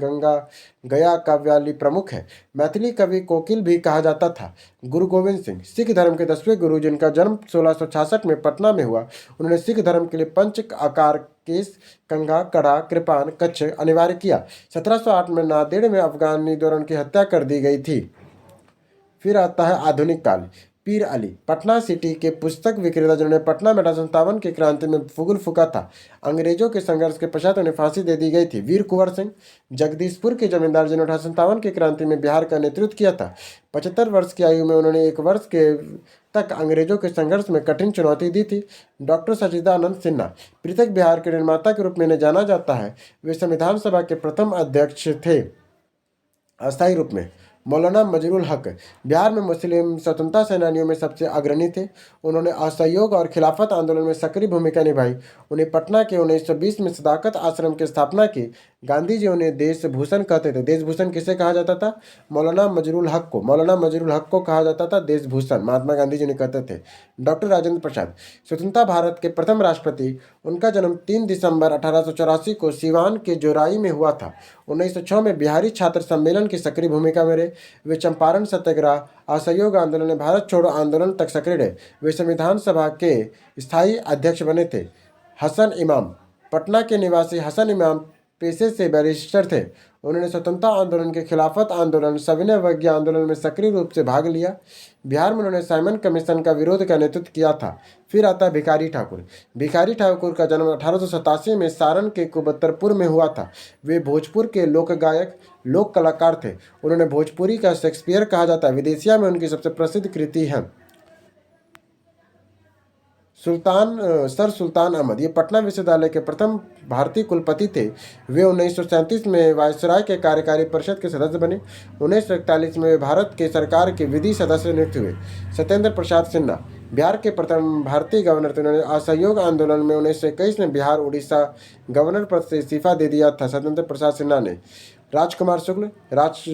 गया काव्याली प्रमुख है। मैथिली कवि कोकिल भी कहा जाता था। गुरु गोविंद सिंह सिख धर्म के 10वें गुरु, जिनका जन्म 1666 में पटना में हुआ। उन्होंने सिख धर्म के लिए पंच आकार केस, कंघा, कड़ा, कृपान, कच्छ अनिवार्य किया। 1708 में नांदेड़ में अफगानी द्वारा उनकी हत्या कर दी गई थी। फिर आता है आधुनिक काल। पीर अली पटना सिटी के पुस्तक विक्रेता, जिन्होंने पटना में 1857 की क्रांति में फुगुल फूका था। अंग्रेजों के संघर्ष के पश्चात उन्हें फांसी दे दी गई थी। वीर कुंवर सिंह जगदीशपुर के जमींदार, जिन्होंने 1857 की क्रांति में बिहार का नेतृत्व किया था। 75 वर्ष की आयु में उन्होंने 1 वर्ष के तक अंग्रेजों के संघर्ष में कठिन चुनौती दी थी। डॉक्टर सच्चिदानंद सिन्हा पृथक बिहार के निर्माता के रूप में इन्हें जाना जाता है। वे संविधान सभा के प्रथम अध्यक्ष थे अस्थायी रूप में। मौलाना मजरुल हक बिहार में मुस्लिम स्वतंत्रता सेनानियों में सबसे अग्रणी थे। उन्होंने असहयोग और खिलाफत आंदोलन में सक्रिय भूमिका निभाई। उन्हें पटना के 1920 में सदाकत आश्रम की स्थापना की। गांधी जी उन्हें देशभूषण कहते थे। देशभूषण किसे कहा जाता था? मौलाना मजरुल हक को कहा जाता था देशभूषण, महात्मा गांधी जी ने कहते थे। डॉक्टर राजेंद्र प्रसाद स्वतंत्रता भारत के प्रथम राष्ट्रपति। उनका जन्म 3 दिसंबर 1884 को सिवान के जोराई में हुआ था। 1906 में बिहारी छात्र सम्मेलन की सक्रिय भूमिका में रहे। वे चंपारण सत्याग्रह, असहयोग आंदोलन, भारत छोड़ो आंदोलन तक सक्रिय रहे। वे संविधान सभा के स्थायी अध्यक्ष बने थे। हसन इमाम पटना के निवासी हसन इमाम पेशे से बैरिस्टर थे। उन्होंने स्वतंत्रता आंदोलन के खिलाफत आंदोलन, सविनय अवज्ञा आंदोलन में सक्रिय रूप से भाग लिया। बिहार में उन्होंने साइमन कमीशन का विरोध का नेतृत्व किया था। फिर आता है भिखारी ठाकुर का जन्म 1887 में सारण के कुबत्तरपुर में हुआ था। वे भोजपुर के लोक गायक, लोक कलाकार थे। उन्होंने भोजपुरी का शेक्सपियर कहा जाता है। विदेशिया में उनकी सबसे प्रसिद्ध कृति है सर सुल्तान अहमद। ये पटना विश्वविद्यालय के प्रथम भारतीय कुलपति थे। वे 1937 में वायसराय के कार्यकारी परिषद के सदस्य बने। 1941 में वे भारत के सरकार के विधि सदस्य नियुक्त हुए। सत्येंद्र प्रसाद सिन्हा बिहार के प्रथम भारतीय गवर्नर थे। उन्होंने असहयोग आंदोलन में 1921 में बिहार उड़ीसा गवर्नर पद से इस्तीफा दे दिया था। सत्येंद्र प्रसाद सिन्हा ने राजकुमार शुक्ल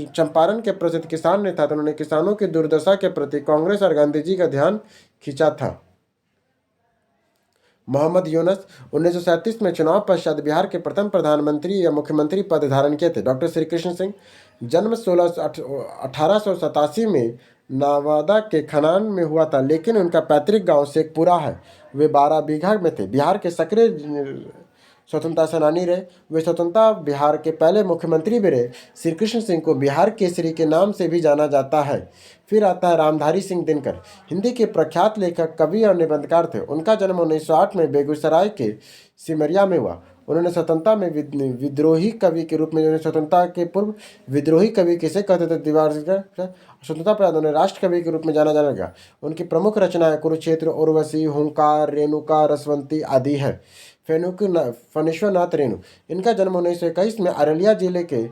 चंपारण के प्रसिद्ध किसान नेता थे। उन्होंने किसानों की दुर्दशा के प्रति कांग्रेस और गांधी जी का ध्यान खींचा था। मोहम्मद यूनुस 1937 में चुनाव पश्चात बिहार के प्रथम प्रधानमंत्री या मुख्यमंत्री पद धारण किए थे। डॉक्टर श्री कृष्ण सिंह जन्म 1887 में नवादा के खनान में हुआ था, लेकिन उनका पैतृक गांव शेखपुरा है। वे 12 बीघा में थे। बिहार के सक्रिय स्वतंत्रता सेनानी रहे। वे स्वतंत्रता बिहार के पहले मुख्यमंत्री भी रहे। श्री कृष्ण सिंह को बिहार केसरी के नाम से भी जाना जाता है। फिर आता है रामधारी सिंह दिनकर। हिंदी के प्रख्यात लेखक, कवि और निबंधकार थे। उनका जन्म 1908 में बेगूसराय के सिमरिया में हुआ। उन्होंने स्वतंत्रता में विद्रोही कवि के रूप में, स्वतंत्रता के पूर्व विद्रोही कवि किसे कहते थे, दीवार स्वतंत्रता पर उन्हें राष्ट्र कवि के रूप में जाना जाने लगा। उनकी प्रमुख रचनाएं कुरुक्षेत्र, उर्वशी, हुंकार, रेणुका, रसवंती आदि है। फणीश्वरनाथ रेणु। इनका जन्म 1921 में अररिया जिले के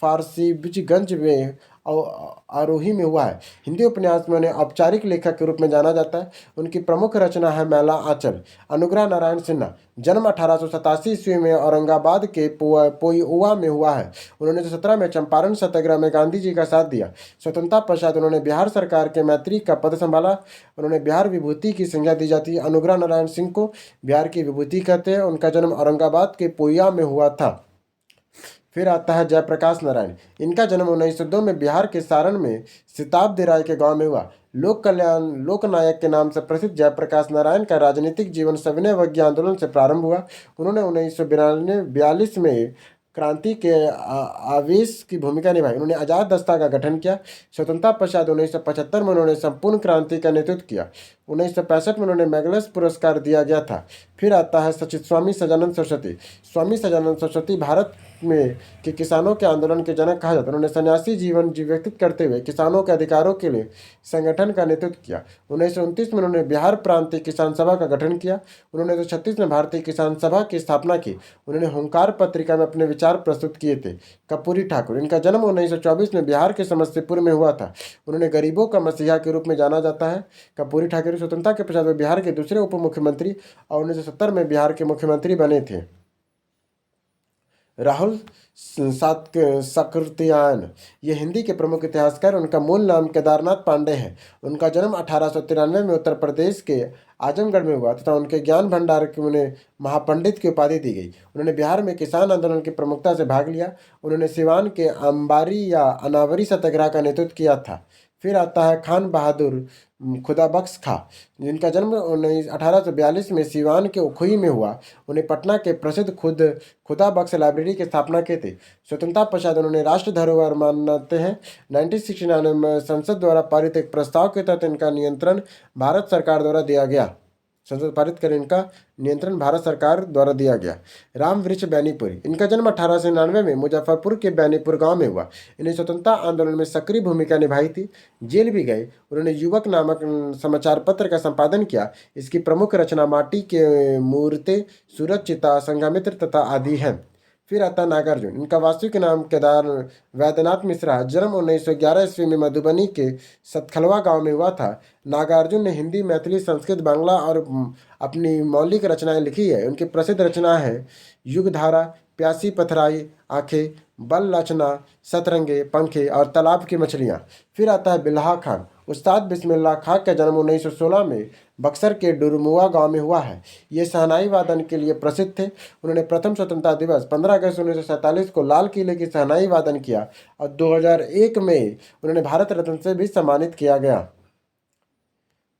फारसीगंज में आरोही में हुआ है। हिंदी उपन्यास में उन्हें औपचारिक लेखक के रूप में जाना जाता है। उनकी प्रमुख रचना है मैला आंचल। अनुग्रह नारायण सिन्हा। जन्म 1887 ईस्वी में औरंगाबाद के पोईउआ में हुआ है। उन्होंने 1917 में चंपारण सत्याग्रह में गांधी जी का साथ दिया। स्वतंत्रता पश्चात उन्होंने बिहार सरकार के मंत्री का पद संभाला। उन्होंने बिहार विभूति की संज्ञा दी जाती है। अनुग्रह नारायण सिंह को बिहार की विभूति कहते हैं। उनका जन्म औरंगाबाद के पोईया में हुआ था। फिर आता है जयप्रकाश नारायण। इनका जन्म 1902 में बिहार के सारण में सिताब्दी राय के गांव में हुआ। लोक कल्याण लोकनायक के नाम से प्रसिद्ध जयप्रकाश नारायण का राजनीतिक जीवन सविनय अवज्ञा आंदोलन से प्रारंभ हुआ। उन्होंने 1942 में क्रांति के आवेश की भूमिका निभाई। उन्होंने आज़ाद दस्ता का गठन किया। स्वतंत्रता पश्चात 1975 में उन्होंने संपूर्ण क्रांति का नेतृत्व किया। 1965 में उन्होंने मैग्सेसे पुरस्कार दिया गया था। फिर आता है स्वामी सच्चिदानंद सरस्वती। स्वामी सच्चिदानंद सरस्वती भारत में के किसानों के आंदोलन के जनक कहा जाता है। उन्होंने सन्यासी जीवन व्यतीत करते हुए किसानों के अधिकारों के लिए संगठन का नेतृत्व किया। 1929 में उन्होंने बिहार प्रांतीय किसान सभा का गठन किया। उन्होंने 1936 में भारतीय किसान सभा की स्थापना की। उन्होंने हुंकार पत्रिका में अपने विचार प्रस्तुत किए थे। कर्पूरी ठाकुर। इनका जन्म 1924 में बिहार के समस्तीपुर में हुआ था। उन्होंने गरीबों का मसीहा के रूप में जाना जाता है। कर्पूरी ठाकुर स्वतंत्रता के पश्चात बिहार के दूसरे उप मुख्यमंत्री और 1970 में बिहार के मुख्यमंत्री बने थे। राहुल साकृत्यायन। ये हिंदी के प्रमुख इतिहासकार। उनका मूल नाम केदारनाथ पांडे है। उनका जन्म 1893 में उत्तर प्रदेश के आजमगढ़ में हुआ तथा उनके ज्ञान भंडार की उन्हें महापंडित की उपाधि दी गई। उन्होंने बिहार में किसान आंदोलन की प्रमुखता से भाग लिया। उन्होंने सिवान के अंबारी या अनावरी सत्याग्रह का नेतृत्व किया था। फिर आता है खान बहादुर खुदाबख्श खां, जिनका जन्म 1842 में सिवान के उखुई में हुआ। उन्हें पटना के प्रसिद्ध खुदाबख्श लाइब्रेरी की स्थापना की थी। स्वतंत्रता पश्चात उन्होंने राष्ट्र धरोहर मानते हैं। 1969 में संसद द्वारा पारित एक प्रस्ताव के तहत इनका नियंत्रण भारत सरकार द्वारा दिया गया। संसद पारित कर इनका नियंत्रण भारत सरकार द्वारा दिया गया। राम वृक्ष बैनीपुरी। इनका जन्म 1899 में मुजफ्फरपुर के बैनीपुर गांव में हुआ। इन्हें स्वतंत्रता आंदोलन में सक्रिय भूमिका निभाई थी। जेल भी गए। उन्होंने युवक नामक समाचार पत्र का संपादन किया। इसकी प्रमुख रचना माटी के मूर्तें, सूरज चिता, संघमित्र तथा आदि हैं। फिर आता नागार्जुन। इनका वास्तविक नाम केदार वैद्यनाथ मिश्रा। जन्म 1911 ईस्वी में मधुबनी के सतखलवा गांव में हुआ था। नागार्जुन ने हिंदी, मैथिली, संस्कृत, बांग्ला और अपनी मौलिक रचनाएं लिखी है। उनकी प्रसिद्ध रचना है युगधारा, प्यासी पथराई आंखें, बल रचना, सतरंगे, पंखे और तालाब की मछलियाँ। फिर आता है बिल्हा खान। उस्ताद बिस्मिल्लाह खां का जन्म 1916 में बक्सर के डुरमुआ गांव में हुआ है। ये शहनाई वादन के लिए प्रसिद्ध थे। उन्होंने प्रथम स्वतंत्रता दिवस 15 अगस्त 1947 को लाल किले की शहनाई वादन किया और 2001 में उन्होंने भारत रत्न से भी सम्मानित किया गया।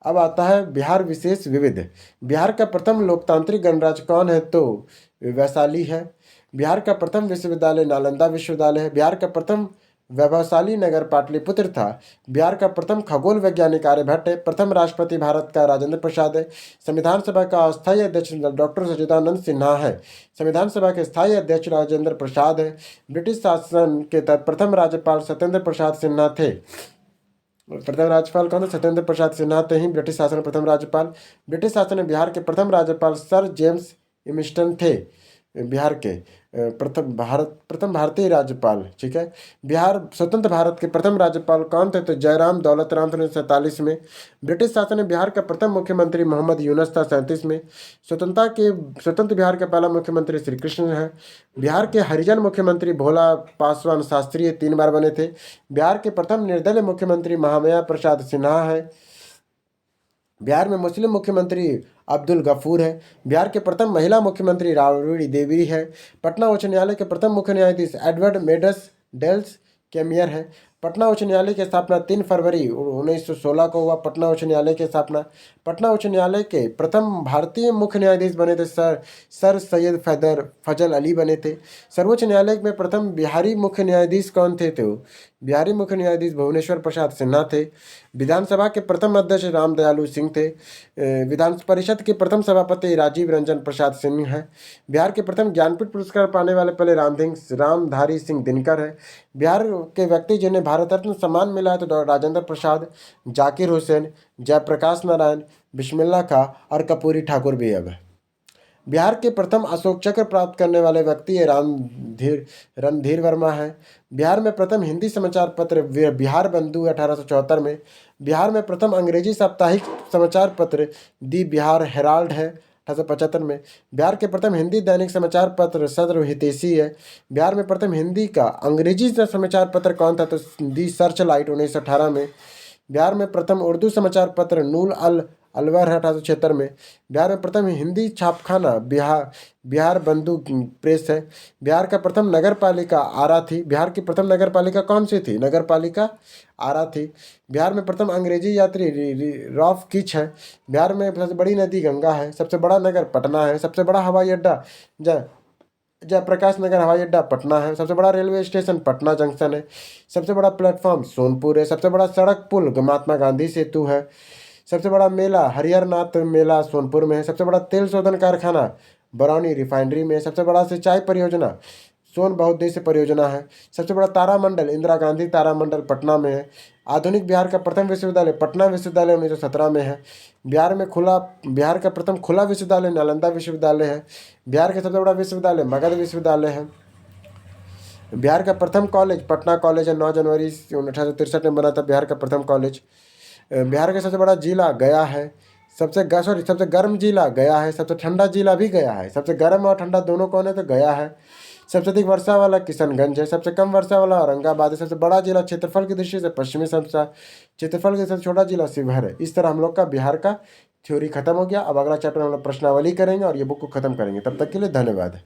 अब आता है बिहार विशेष विविध। बिहार का प्रथम लोकतांत्रिक गणराज्य कौन है, तो वैशाली है। बिहार का प्रथम विश्वविद्यालय नालंदा विश्वविद्यालय है। बिहार का प्रथम वैभवशाली नगर पाटलिपुत्र था। बिहार का प्रथम खगोल वैज्ञानिक आर्यभट्ट है। प्रथम राष्ट्रपति भारत का राजेंद्र प्रसाद है। संविधान सभा का अस्थायी अध्यक्ष डॉक्टर सच्चिदानंद सिन्हा है। संविधान सभा के स्थायी अध्यक्ष राजेंद्र प्रसाद है। ब्रिटिश शासन के तहत प्रथम राज्यपाल सत्येंद्र प्रसाद सिन्हा थे। प्रथम राज्यपाल कौन है? सत्येंद्र प्रसाद सिन्हा थे ही ब्रिटिश शासन प्रथम राज्यपाल। ब्रिटिश शासन में बिहार के प्रथम राज्यपाल सर जेम्स इमिस्टन थे। बिहार के प्रथम भारतीय राज्यपाल। ठीक है। बिहार स्वतंत्र भारत के प्रथम राज्यपाल कौन थे, तो जयराम दौलत राम थे 1947 में। ब्रिटिश शासन में बिहार का प्रथम मुख्यमंत्री मोहम्मद यूनुस था 37 में। स्वतंत्र बिहार का पहला मुख्यमंत्री श्री कृष्ण है। बिहार के हरिजन मुख्यमंत्री भोला पासवान शास्त्री 3 बार बने थे। बिहार के प्रथम निर्दलीय मुख्यमंत्री महामाया प्रसाद सिन्हा है। बिहार में मुस्लिम मुख्यमंत्री अब्दुल गफूर है। बिहार के प्रथम महिला मुख्यमंत्री राबड़ी देवी है। पटना उच्च न्यायालय के प्रथम मुख्य न्यायाधीश एडवर्ड मेडस डेल्स कैमियर है। पटना उच्च न्यायालय की स्थापना 3 फरवरी 1916 को हुआ। पटना उच्च न्यायालय की स्थापना। पटना उच्च न्यायालय के प्रथम भारतीय मुख्य न्यायाधीश बने थे सर सैयद फजल अली बने थे। सर्वोच्च न्यायालय में प्रथम बिहारी मुख्य न्यायाधीश कौन थे? तो बिहारी मुख्य न्यायाधीश भुवनेश्वर प्रसाद सिन्हा थे। विधानसभा के प्रथम अध्यक्ष रामदयालु सिंह थे। विधान परिषद के प्रथम सभापति राजीव रंजन प्रसाद सिंह है। बिहार के प्रथम ज्ञानपीठ पुरस्कार पाने वाले पहले रामधारी सिंह दिनकर है। बिहार के व्यक्ति जिन्हें भारत रत्न सम्मान मिला है तो राजेंद्र प्रसाद, जाकिर हुसैन, जयप्रकाश नारायण, बिस्मिल्लाह खां और कर्पूरी ठाकुर भी अब है। बिहार के प्रथम अशोक चक्र प्राप्त करने वाले व्यक्ति रणधीर वर्मा है। बिहार में प्रथम हिंदी समाचार पत्र बिहार बंधु 1874 में। बिहार में प्रथम अंग्रेजी साप्ताहिक समाचार पत्र दी बिहार हेराल्ड है 1875 में। बिहार के प्रथम हिंदी दैनिक समाचार पत्र सदर हितैषी है। बिहार में प्रथम हिंदी का अंग्रेजी समाचार पत्र कौन था? तो दी सर्च लाइट 1918 में। बिहार में प्रथम उर्दू समाचार पत्र नूल अलवर है 1876 में। बिहार में प्रथम हिंदी छापखाना बिहार बंधु प्रेस है। बिहार का प्रथम नगर पालिका आरा थी। बिहार की प्रथम नगर पालिका कौन सी थी? नगर पालिका आरा थी। बिहार में प्रथम अंग्रेजी यात्री रॉफ किच है। बिहार में सबसे बड़ी नदी गंगा है। सबसे बड़ा नगर पटना है। सबसे बड़ा हवाई अड्डा जयप्रकाश नगर हवाई अड्डा पटना है। सबसे बड़ा रेलवे स्टेशन पटना जंक्शन है। सबसे बड़ा प्लेटफॉर्म सोनपुर है। सबसे बड़ा सड़क पुल महात्मा गांधी सेतु है। सबसे बड़ा मेला हरिहरनाथ मेला सोनपुर में है। सबसे बड़ा तेल शोधन कारखाना बरौनी रिफाइनरी में है। सबसे बड़ा सिंचाई परियोजना सोन बहुउद्देश्य परियोजना है। सबसे बड़ा तारामंडल इंदिरा गांधी तारामंडल पटना में है। आधुनिक बिहार का प्रथम विश्वविद्यालय पटना विश्वविद्यालय 1917 में है। बिहार का प्रथम खुला विश्वविद्यालय नालंदा विश्वविद्यालय है। बिहार का सबसे बड़ा विश्वविद्यालय मगध विश्वविद्यालय है। बिहार का प्रथम कॉलेज पटना कॉलेज है। 9 जनवरी 1863 में बना था बिहार का प्रथम कॉलेज। बिहार का सबसे बड़ा जिला गया है। सबसे गर्म जिला गया है। सबसे ठंडा जिला भी गया है। सबसे गर्म और ठंडा दोनों कौन है? तो गया है। सबसे अधिक वर्षा वाला किशनगंज है। सबसे कम वर्षा वाला औरंगाबाद है। सबसे बड़ा जिला क्षेत्रफल की दृष्टि से पश्चिमी सबसे क्षेत्रफल के सबसे छोटा जिला शिवहर है। इस तरह हम लोग का बिहार का थ्योरी खत्म हो गया। अब अगला चैप्टर हम लोग प्रश्नावली करेंगे और ये बुक को खत्म करेंगे। तब तक के लिए धन्यवाद।